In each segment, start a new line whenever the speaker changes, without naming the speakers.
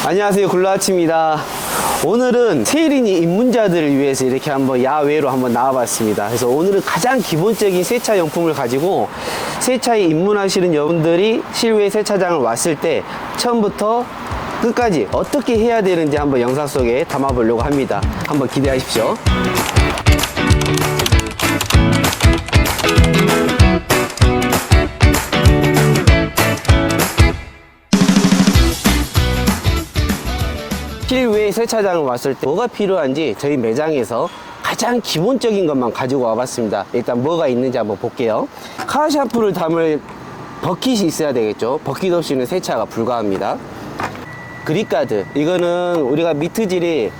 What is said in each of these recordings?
안녕하세요, 굴라치입니다. 오늘은 세일이니 입문자들을 위해서 이렇게 한번 야외로 한번 나와봤습니다. 그래서 오늘은 가장 기본적인 세차 용품을 가지고 세차에 입문하시는 여러분들이 실외 세차장을 왔을 때 처음부터 끝까지 어떻게 해야 되는지 한번 영상 속에 담아보려고 합니다. 한번 기대하십시오. 실외 세차장을 왔을 때 뭐가 필요한지 저희 매장에서 가장 기본적인 것만 가지고 와봤습니다. 일단 뭐가 있는지 한번 볼게요. 카 샴푸를 담을 버킷이 있어야 되겠죠. 버킷 없이는 세차가 불가합니다. 그립가드, 이거는 우리가 미트질이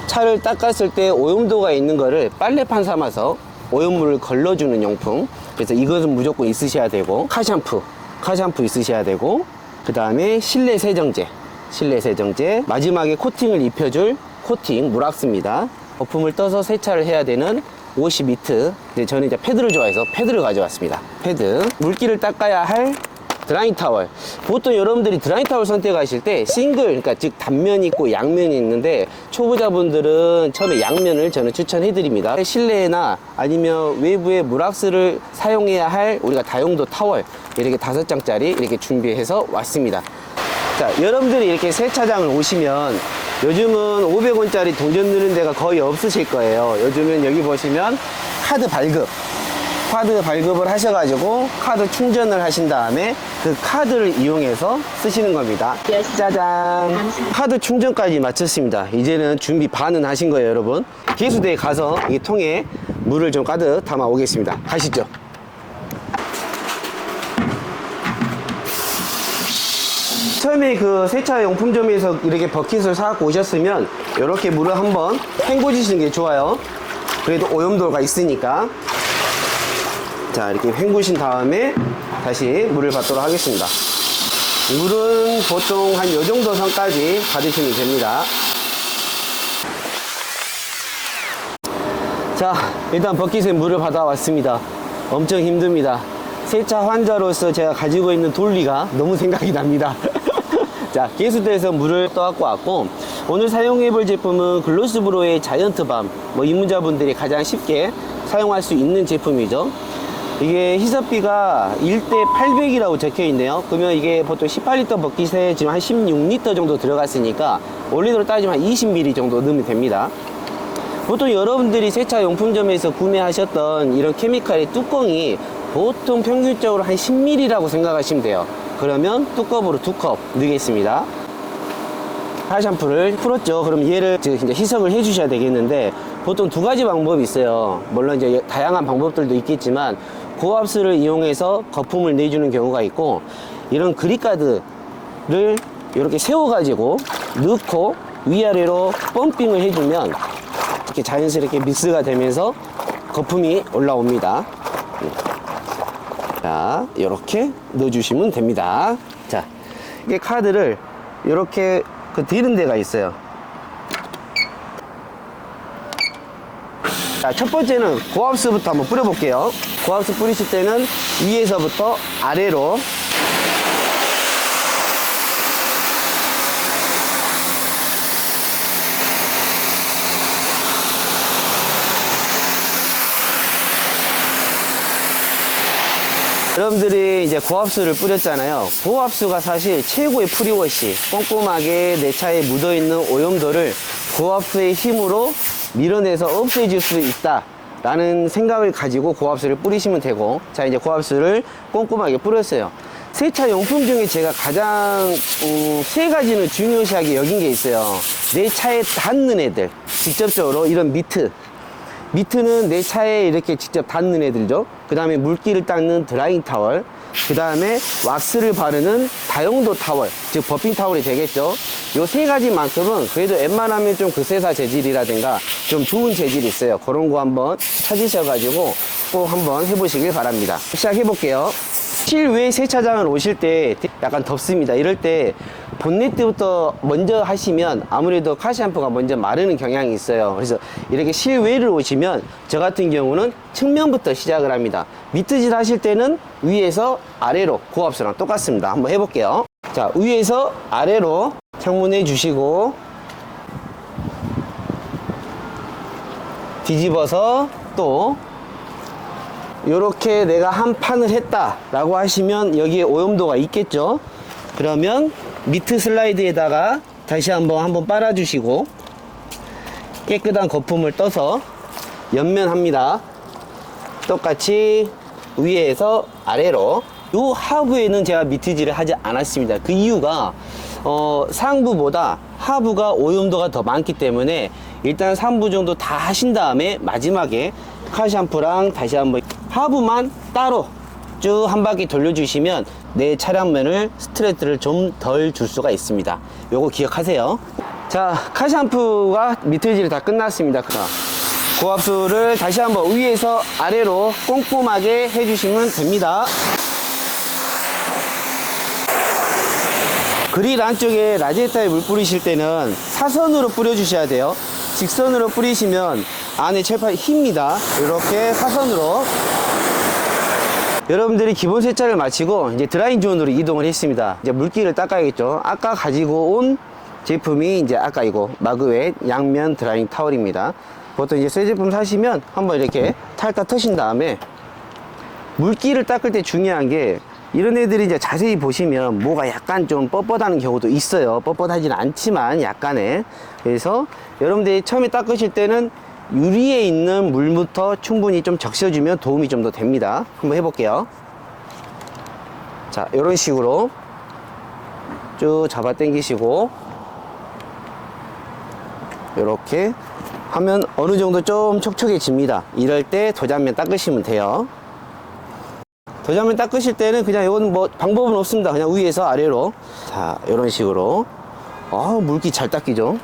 차를 닦았을 때 오염도가 있는 거를 빨래판 삼아서 오염물을 걸러주는 용품. 그래서 이것은 무조건 있으셔야 되고, 카 샴푸 있으셔야 되고, 그 다음에 실내 세정제, 마지막에 코팅을 입혀줄 코팅 물왁스입니다. 거품을 떠서 세차를 해야 되는 50미트. 저는 이제 패드를 좋아해서 패드를 가져왔습니다. 패드, 물기를 닦아야 할 드라잉 타월. 보통 여러분들이 드라잉 타월 선택하실 때 싱글, 그러니까 즉 단면이 있고 양면이 있는데, 초보자분들은 처음에 양면을 저는 추천해 드립니다. 실내나 아니면 외부에 물왁스를 사용해야 할 우리가 다용도 타월, 이렇게 5장짜리 이렇게 준비해서 왔습니다. 자, 여러분들이 이렇게 세차장을 오시면 요즘은 500원짜리 동전 넣는 데가 거의 없으실 거예요. 요즘은 여기 보시면 카드 발급을 하셔가지고 카드 충전을 하신 다음에 그 카드를 이용해서 쓰시는 겁니다. 짜잔! 카드 충전까지 마쳤습니다. 이제는 준비 반은 하신 거예요, 여러분. 기수대에 가서 이 통에 물을 좀 가득 담아 오겠습니다. 가시죠. 처음에 그 세차용품점에서 이렇게 버킷을 사갖고 오셨으면 이렇게 물을 한번 헹궈주시는 게 좋아요. 그래도 오염도가 있으니까. 자, 이렇게 헹구신 다음에 다시 물을 받도록 하겠습니다. 물은 보통 한 요 정도 선까지 받으시면 됩니다. 자, 일단 버킷에 물을 받아왔습니다. 엄청 힘듭니다. 세차 환자로서 제가 가지고 있는 논리가 너무 생각이 납니다. 자, 기수대에서 물을 떠갖고 왔고, 오늘 사용해볼 제품은 글로스브로의 자이언트밤. 입문자분들이 가장 쉽게 사용할 수 있는 제품이죠. 이게 희석비가 1대 800이라고 적혀 있네요. 그러면 이게 보통 18리터 버킷에 지금 한 16리터 정도 들어갔으니까 원리로 따지면 한 20ml 정도 넣으면 됩니다. 보통 여러분들이 세차용품점에서 구매하셨던 이런 케미칼의 뚜껑이 보통 평균적으로 한 10ml라고 생각하시면 돼요. 그러면 뚜껑으로 2컵 넣겠습니다. 카 샴푸를 풀었죠. 그럼 얘를 이제 희석을 해 주셔야 되겠는데, 보통 2가지 방법이 있어요. 물론 이제 다양한 방법들도 있겠지만, 고압수를 이용해서 거품을 내주는 경우가 있고, 이런 그립가드를 이렇게 세워가지고 넣고 위아래로 펌핑을 해주면 이렇게 자연스럽게 믹스가 되면서 거품이 올라옵니다. 자, 이렇게 넣어주시면 됩니다. 자, 이게 카드를 이렇게 디는 데가 있어요. 자, 첫 번째는 고압수부터 한번 뿌려볼게요. 고압수 뿌리실 때는 위에서부터 아래로 여러분들이 이제 고압수를 뿌렸잖아요. 고압수가 사실 최고의 프리워시, 꼼꼼하게 내 차에 묻어있는 오염도를 고압수의 힘으로 밀어내서 없애줄 수 있다 라는 생각을 가지고 고압수를 뿌리시면 되고, 자, 이제 고압수를 꼼꼼하게 뿌렸어요. 세차 용품 중에 제가 가장 3가지는 중요시하게 여긴 게 있어요. 내 차에 닿는 애들, 직접적으로 이런 미트는 내 차에 이렇게 직접 닿는 애들죠. 그 다음에 물기를 닦는 드라잉 타월, 그 다음에 왁스를 바르는 다용도 타월, 즉 버핑 타월이 되겠죠. 요 3가지만큼은 그래도 웬만하면 좀 극세사 재질이라든가 좀 좋은 재질이 있어요. 그런 거 한번 찾으셔가지고 꼭 한번 해보시길 바랍니다. 시작해볼게요. 실외 세차장을 오실 때 약간 덥습니다. 이럴 때 본네트부터 먼저 하시면 아무래도 카 샴푸가 먼저 마르는 경향이 있어요. 그래서 이렇게 실외를 오시면 저 같은 경우는 측면부터 시작을 합니다. 미트질 하실 때는 위에서 아래로 고압수랑 똑같습니다. 한번 해볼게요. 자, 위에서 아래로 창문해 주시고 뒤집어서 또 이렇게 내가 한 판을 했다 라고 하시면 여기에 오염도가 있겠죠. 그러면 미트 슬라이드에다가 다시 한번 빨아 주시고 깨끗한 거품을 떠서 옆면합니다. 똑같이 위에서 아래로. 요 하부에는 제가 미트질을 하지 않았습니다. 그 이유가 상부보다 하부가 오염도가 더 많기 때문에 일단 3부 정도 다 하신 다음에 마지막에 카 샴푸랑 다시 한번 하부만 따로 쭉 한 바퀴 돌려주시면 내 차량면을 스트레스를 좀 덜 줄 수가 있습니다. 요거 기억하세요. 자, 카 샴푸가 미트질이 다 끝났습니다. 고압수를 다시 한번 위에서 아래로 꼼꼼하게 해주시면 됩니다. 그릴 안쪽에 라지에타에 물 뿌리실 때는 사선으로 뿌려 주셔야 돼요. 직선으로 뿌리시면 안에 철판이 힙니다. 이렇게 사선으로. 여러분들이 기본 세차를 마치고 이제 드라잉 존으로 이동을 했습니다. 이제 물기를 닦아야겠죠. 아까 가지고 온 제품이 이제 아까 이거 마그웨 양면 드라잉 타월입니다. 보통 이제 새 제품 사시면 한번 이렇게 탈탈 터신 다음에 물기를 닦을 때 중요한 게 이런 애들이 이제 자세히 보시면 뭐가 약간 좀 뻣뻣하는 경우도 있어요. 뻣뻣하지는 않지만 약간의. 그래서 여러분들이 처음에 닦으실 때는 유리에 있는 물부터 충분히 좀 적셔주면 도움이 좀 더 됩니다. 한번 해볼게요. 자, 이런 식으로 쭉 잡아 당기시고 이렇게 하면 어느 정도 좀 촉촉해집니다. 이럴 때 도장면 닦으시면 돼요. 도장면 닦으실 때는 그냥 이건 뭐 방법은 없습니다. 그냥 위에서 아래로. 자, 이런 식으로. 물기 잘 닦이죠.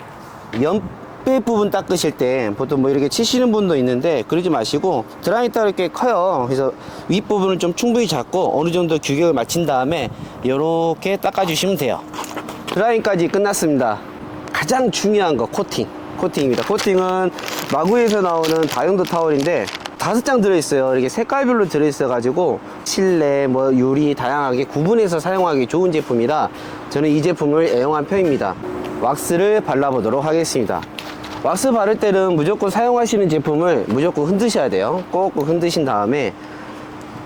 옆에 부분 닦으실 때 보통 뭐 이렇게 치시는 분도 있는데 그러지 마시고 드라잉 타월이 꽤 커요. 그래서 윗부분을 좀 충분히 잡고 어느 정도 규격을 맞춘 다음에 이렇게 닦아주시면 돼요. 드라잉까지 끝났습니다. 가장 중요한 거 코팅입니다. 코팅은 마구에서 나오는 다용도 타월인데 5장 들어있어요. 이렇게 색깔별로 들어있어가지고 실내, 뭐 유리 다양하게 구분해서 사용하기 좋은 제품이라 저는 이 제품을 애용한 편입니다. 왁스를 발라보도록 하겠습니다. 왁스 바를 때는 무조건 사용하시는 제품을 무조건 흔드셔야 돼요. 꼭꼭 흔드신 다음에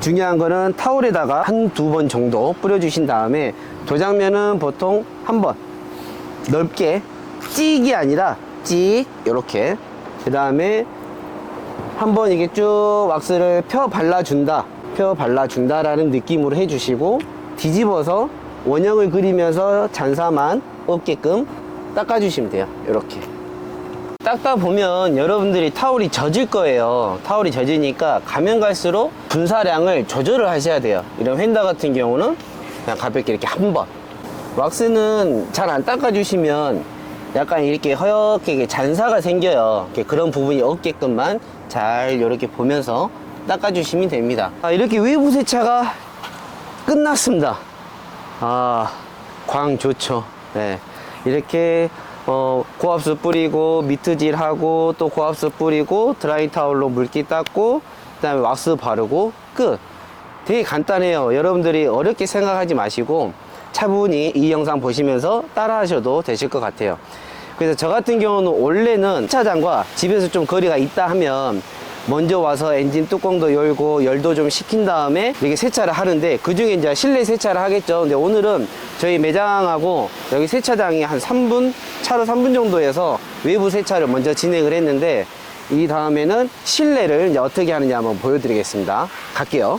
중요한 거는 타월에다가 한두 번 정도 뿌려주신 다음에 도장면은 보통 한 번 넓게 찍이 아니라 찍 이렇게 그 다음에 한번 이게 쭉 왁스를 펴 발라준다라는 느낌으로 해주시고 뒤집어서 원형을 그리면서 잔사만 없게끔 닦아주시면 돼요. 이렇게 닦다 보면 여러분들이 타월이 젖을 거예요. 타월이 젖으니까 가면 갈수록 분사량을 조절을 하셔야 돼요. 이런 휀다 같은 경우는 그냥 가볍게 이렇게 한번. 왁스는 잘 안 닦아주시면 약간 이렇게 허옇게 잔사가 생겨요. 그런 부분이 없게끔만 잘 이렇게 보면서 닦아주시면 됩니다. 이렇게 외부 세차가 끝났습니다. 광 좋죠. 네. 이렇게 고압수 뿌리고 미트질 하고 또 고압수 뿌리고 드라이 타올로 물기 닦고 그 다음에 왁스 바르고 끝. 되게 간단해요. 여러분들이 어렵게 생각하지 마시고 차분히 이 영상 보시면서 따라 하셔도 되실 것 같아요. 그래서 저 같은 경우는 원래는 세차장과 집에서 좀 거리가 있다 하면 먼저 와서 엔진 뚜껑도 열고 열도 좀 식힌 다음에 이렇게 세차를 하는데 그 중에 이제 실내 세차를 하겠죠. 근데 오늘은 저희 매장하고 여기 세차장이 한 3분, 차로 3분 정도 해서 외부 세차를 먼저 진행을 했는데 이 다음에는 실내를 이제 어떻게 하느냐 한번 보여드리겠습니다. 갈게요.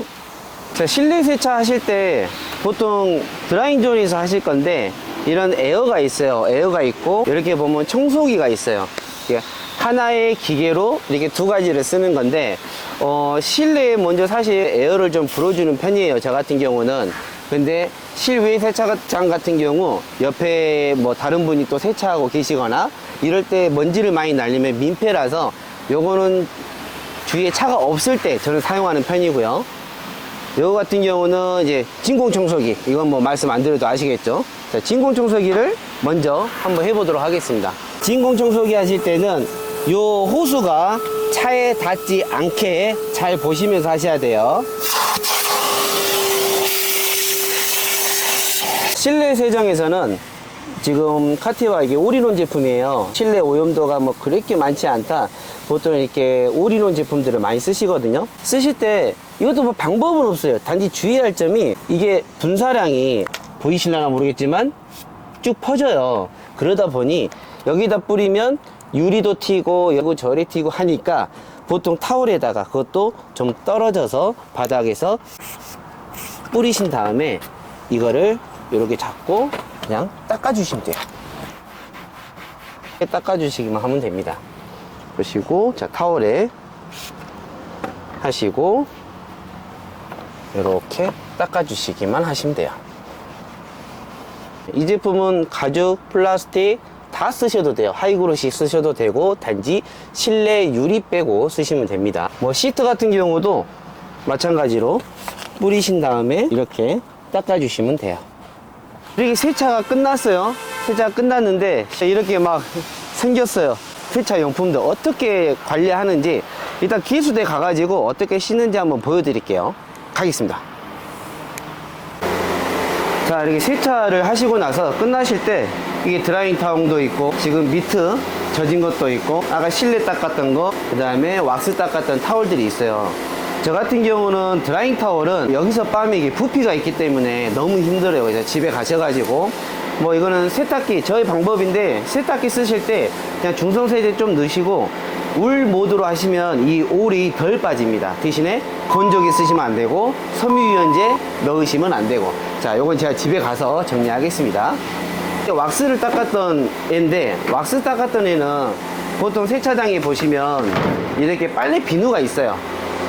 자, 실내 세차 하실 때 보통 드라잉존에서 하실 건데 이런 에어가 있어요. 에어가 있고 이렇게 보면 청소기가 있어요. 하나의 기계로 이렇게 두 가지를 쓰는 건데 실내에 먼저 사실 에어를 좀 불어주는 편이에요. 저 같은 경우는. 근데 실외 세차장 같은 경우 옆에 뭐 다른 분이 또 세차하고 계시거나 이럴 때 먼지를 많이 날리면 민폐라서 요거는 주위에 차가 없을 때 저는 사용하는 편이고요. 요거 같은 경우는 이제 진공청소기, 이건 뭐 말씀 안 드려도 아시겠죠. 자, 진공청소기를 먼저 한번 해보도록 하겠습니다. 진공청소기 하실 때는 요 호수가 차에 닿지 않게 잘 보시면서 하셔야 돼요. 실내 세정에서는 지금 카티와 이게 올인원 제품이에요. 실내 오염도가 뭐 그렇게 많지 않다. 보통 이렇게 올인원 제품들을 많이 쓰시거든요. 쓰실 때 이것도 뭐 방법은 없어요. 단지 주의할 점이 이게 분사량이 보이실려나 모르겠지만 쭉 퍼져요. 그러다 보니 여기다 뿌리면 유리도 튀고 여기 저리 튀고 하니까 보통 타올에다가 그것도 좀 떨어져서 바닥에서 뿌리신 다음에 이거를 이렇게 잡고 그냥 닦아주시면 돼요. 닦아주시기만 하면 됩니다. 보시고, 자, 타올에 하시고, 이렇게 닦아주시기만 하시면 돼요. 이 제품은 가죽, 플라스틱 다 쓰셔도 돼요. 하이그로시 쓰셔도 되고, 단지 실내 유리 빼고 쓰시면 됩니다. 뭐 시트 같은 경우도 마찬가지로 뿌리신 다음에 이렇게 닦아주시면 돼요. 이렇게 세차가 끝났어요. 세차가 끝났는데 이렇게 막 생겼어요. 세차 용품들 어떻게 관리하는지 일단 기수대 가가지고 어떻게 씻는지 한번 보여드릴게요. 가겠습니다. 자, 이렇게 세차를 하시고 나서 끝나실 때 이게 드라잉 타운도 있고 지금 미트 젖은 것도 있고 아까 실내 닦았던 거, 그 다음에 왁스 닦았던 타올들이 있어요. 저 같은 경우는 드라잉 타월은 여기서 빻으면 이게 부피가 있기 때문에 너무 힘들어요. 그래서 집에 가셔가지고 뭐 이거는 세탁기, 저의 방법인데 세탁기 쓰실 때 그냥 중성세제 좀 넣으시고 울 모드로 하시면 이 올이 덜 빠집니다. 대신에 건조기 쓰시면 안 되고 섬유유연제 넣으시면 안 되고. 자, 요건 제가 집에 가서 정리하겠습니다. 왁스를 닦았던 애인데 왁스 닦았던 애는 보통 세차장에 보시면 이렇게 빨래 비누가 있어요.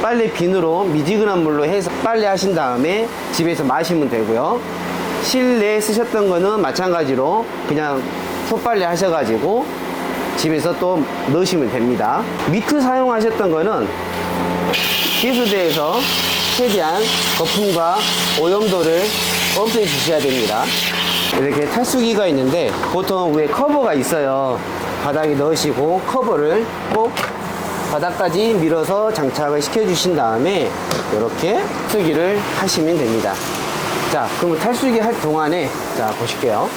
빨래 비누로 미지근한 물로 해서 빨래 하신 다음에 집에서 마시면 되고요. 실내에 쓰셨던 거는 마찬가지로 그냥 손빨래 하셔가지고 집에서 또 넣으시면 됩니다. 미트 사용하셨던 거는 기수대에서 최대한 거품과 오염도를 없애 주셔야 됩니다. 이렇게 탈수기가 있는데 보통 위에 커버가 있어요. 바닥에 넣으시고 커버를 꼭 바닥까지 밀어서 장착을 시켜 주신 다음에 이렇게 탈수기를 하시면 됩니다. 자, 그러면 탈수기 할 동안에 자 보실게요.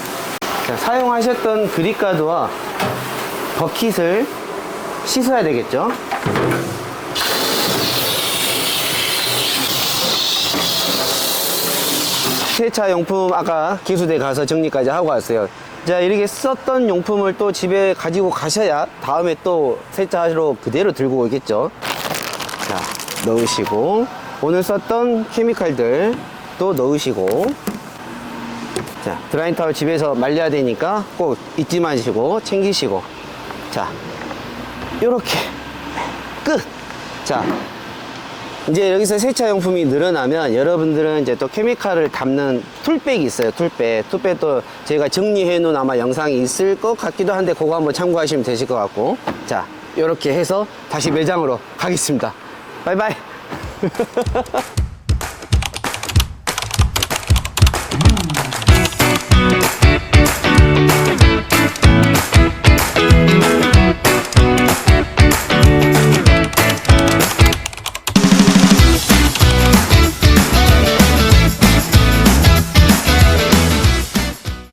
자, 사용하셨던 그립가드와 버킷을 씻어야 되겠죠. 세차 용품 아까 기수대 가서 정리까지 하고 왔어요. 자, 이렇게 썼던 용품을 또 집에 가지고 가셔야 다음에 또 세차하러 그대로 들고 오겠죠. 자, 넣으시고 오늘 썼던 케미칼들 또 넣으시고, 자, 드라잉 타월 집에서 말려야 되니까 꼭 잊지 마시고 챙기시고, 자, 요렇게 끝. 자, 이제 여기서 세차용품이 늘어나면 여러분들은 이제 또 케미칼을 담는 툴백이 있어요. 툴백도 제가 정리해 놓은 아마 영상이 있을 것 같기도 한데 그거 한번 참고하시면 되실 것 같고. 자, 요렇게 해서 다시 매장으로 가겠습니다. 바이바이.